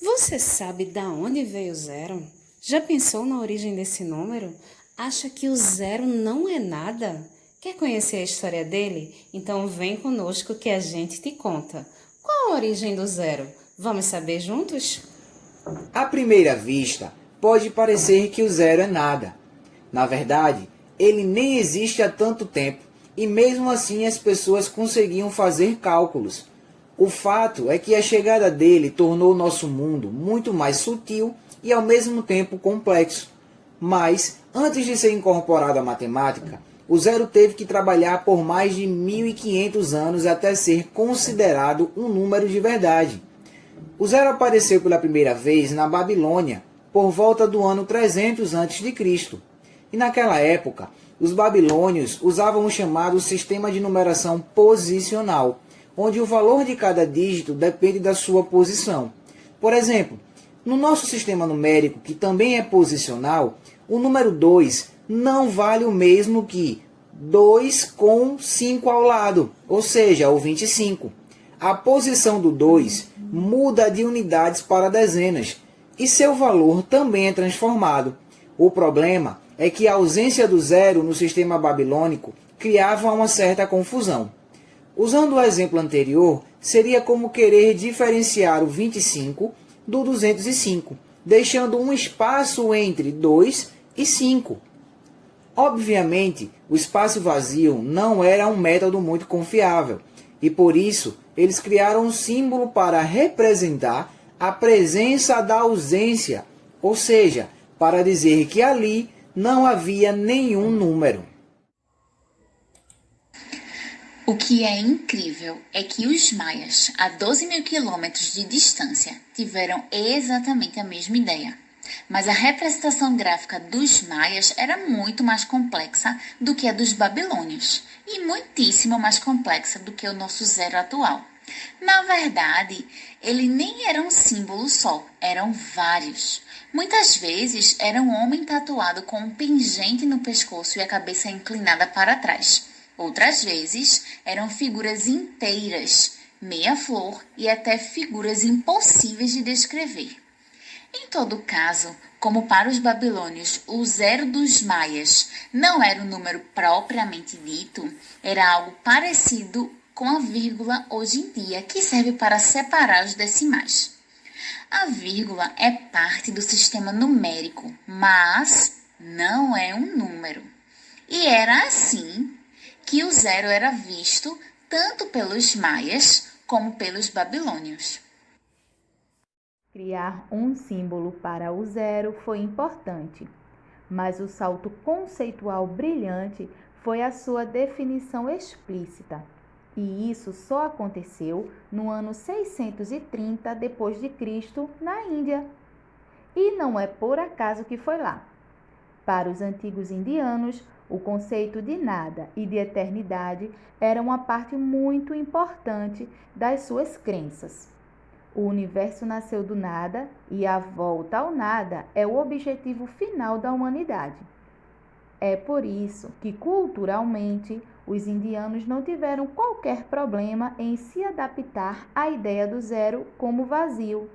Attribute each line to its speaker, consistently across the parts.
Speaker 1: Você sabe da onde veio o zero? Já pensou na origem desse número? Acha que o zero não é nada? Quer conhecer a história dele? Então vem conosco que a gente te conta. Qual a origem do zero? Vamos saber juntos?
Speaker 2: À primeira vista, pode parecer que o zero é nada. Na verdade, ele nem existe há tanto tempo e mesmo assim as pessoas conseguiam fazer cálculos. O fato é que a chegada dele tornou o nosso mundo muito mais sutil e ao mesmo tempo complexo. Mas, antes de ser incorporado à matemática, o zero teve que trabalhar por mais de 1500 anos até ser considerado um número de verdade. O zero apareceu pela primeira vez na Babilônia, por volta do ano 300 a.C. E naquela época, os babilônios usavam o chamado sistema de numeração posicional, onde o valor de cada dígito depende da sua posição. Por exemplo, no nosso sistema numérico, que também é posicional, o número 2 não vale o mesmo que 2 com 5 ao lado, ou seja, o 25. A posição do 2 muda de unidades para dezenas e seu valor também é transformado. O problema é que a ausência do zero no sistema babilônico criava uma certa confusão. Usando o exemplo anterior, seria como querer diferenciar o 25 do 205, deixando um espaço entre 2 e 5. Obviamente, o espaço vazio não era um método muito confiável, e por isso eles criaram um símbolo para representar a presença da ausência, ou seja, para dizer que ali não havia nenhum número.
Speaker 3: O que é incrível é que os maias, a 12 mil quilômetros de distância, tiveram exatamente a mesma ideia. Mas a representação gráfica dos maias era muito mais complexa do que a dos babilônios e muitíssimo mais complexa do que o nosso zero atual. Na verdade, ele nem era um símbolo só, eram vários. Muitas vezes era um homem tatuado com um pingente no pescoço e a cabeça inclinada para trás. Outras vezes eram figuras inteiras, meia flor e até figuras impossíveis de descrever. Em todo caso, como para os babilônios o zero dos maias não era um número propriamente dito, era algo parecido com a vírgula hoje em dia, que serve para separar os decimais. A vírgula é parte do sistema numérico, mas não é um número. E era assim que o zero era visto tanto pelos maias como pelos babilônios.
Speaker 4: Criar um símbolo para o zero foi importante, mas o salto conceitual brilhante foi a sua definição explícita. E isso só aconteceu no ano 630 d.C. na Índia. E não é por acaso que foi lá. Para os antigos indianos, o conceito de nada e de eternidade era uma parte muito importante das suas crenças. O universo nasceu do nada e a volta ao nada é o objetivo final da humanidade. É por isso que, culturalmente, os indianos não tiveram qualquer problema em se adaptar à ideia do zero como vazio.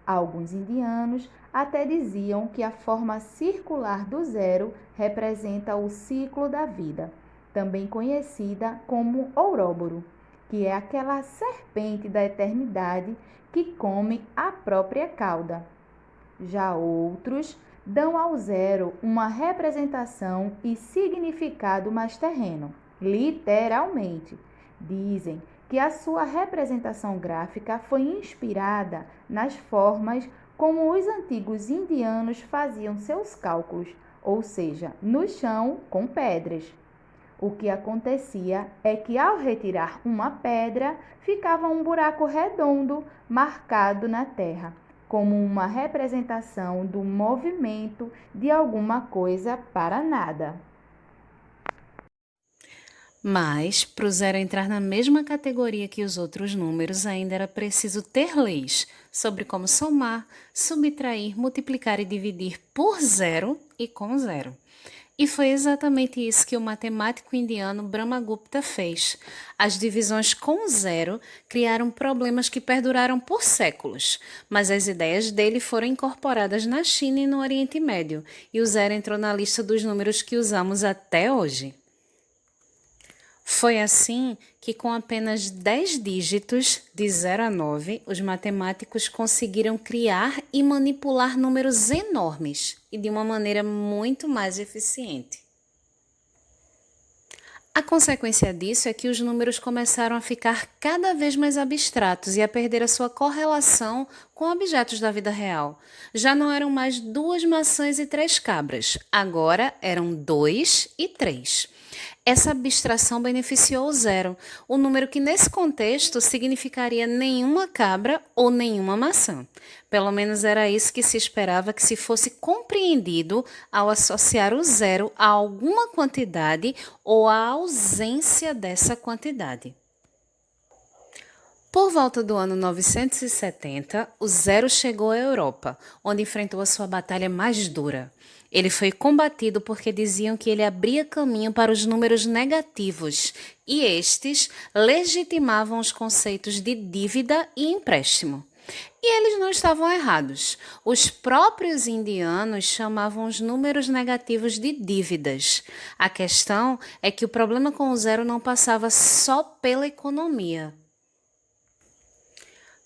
Speaker 4: Alguns indianos até diziam que a forma circular do zero representa o ciclo da vida, também conhecida como Ouroboros, que é aquela serpente da eternidade que come a própria cauda. Já outros dão ao zero uma representação e significado mais terreno, literalmente. Dizem que a sua representação gráfica foi inspirada nas formas como os antigos indianos faziam seus cálculos, ou seja, no chão com pedras. O que acontecia é que, ao retirar uma pedra, ficava um buraco redondo marcado na terra, como uma representação do movimento de alguma coisa para nada.
Speaker 1: Mas, para o zero entrar na mesma categoria que os outros números, ainda era preciso ter leis sobre como somar, subtrair, multiplicar e dividir por zero e com zero. E foi exatamente isso que o matemático indiano Brahmagupta fez. As divisões com zero criaram problemas que perduraram por séculos, mas as ideias dele foram incorporadas na China e no Oriente Médio, e o zero entrou na lista dos números que usamos até hoje. Foi assim que, com apenas 10 dígitos, de 0 a 9, os matemáticos conseguiram criar e manipular números enormes e de uma maneira muito mais eficiente. A consequência disso é que os números começaram a ficar cada vez mais abstratos e a perder a sua correlação com objetos da vida real. Já não eram mais 2 maçãs e 3 cabras, agora eram 2 e 3. Essa abstração beneficiou o zero, o número que nesse contexto significaria nenhuma cabra ou nenhuma maçã. Pelo menos era isso que se esperava que se fosse compreendido ao associar o zero a alguma quantidade ou à ausência dessa quantidade. Por volta do ano 970, o zero chegou à Europa, onde enfrentou a sua batalha mais dura. Ele foi combatido porque diziam que ele abria caminho para os números negativos, e estes legitimavam os conceitos de dívida e empréstimo. E eles não estavam errados. Os próprios indianos chamavam os números negativos de dívidas. A questão é que o problema com o zero não passava só pela economia.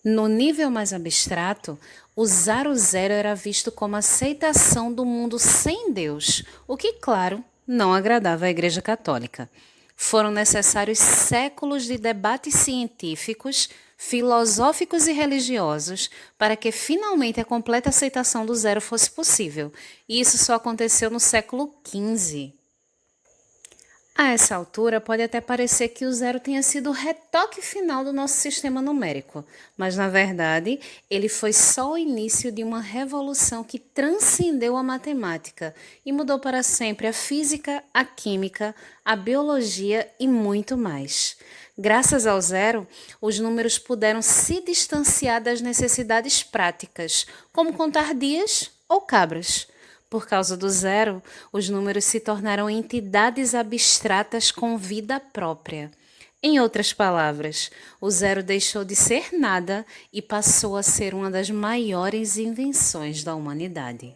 Speaker 1: No nível mais abstrato, usar o zero era visto como aceitação do mundo sem Deus, o que, claro, não agradava à Igreja Católica. Foram necessários séculos de debates científicos, filosóficos e religiosos para que finalmente a completa aceitação do zero fosse possível, e isso só aconteceu no século XV. A essa altura, pode até parecer que o zero tenha sido o retoque final do nosso sistema numérico, mas, na verdade, ele foi só o início de uma revolução que transcendeu a matemática e mudou para sempre a física, a química, a biologia e muito mais. Graças ao zero, os números puderam se distanciar das necessidades práticas, como contar dias ou cabras. Por causa do zero, os números se tornaram entidades abstratas com vida própria. Em outras palavras, o zero deixou de ser nada e passou a ser uma das maiores invenções da humanidade.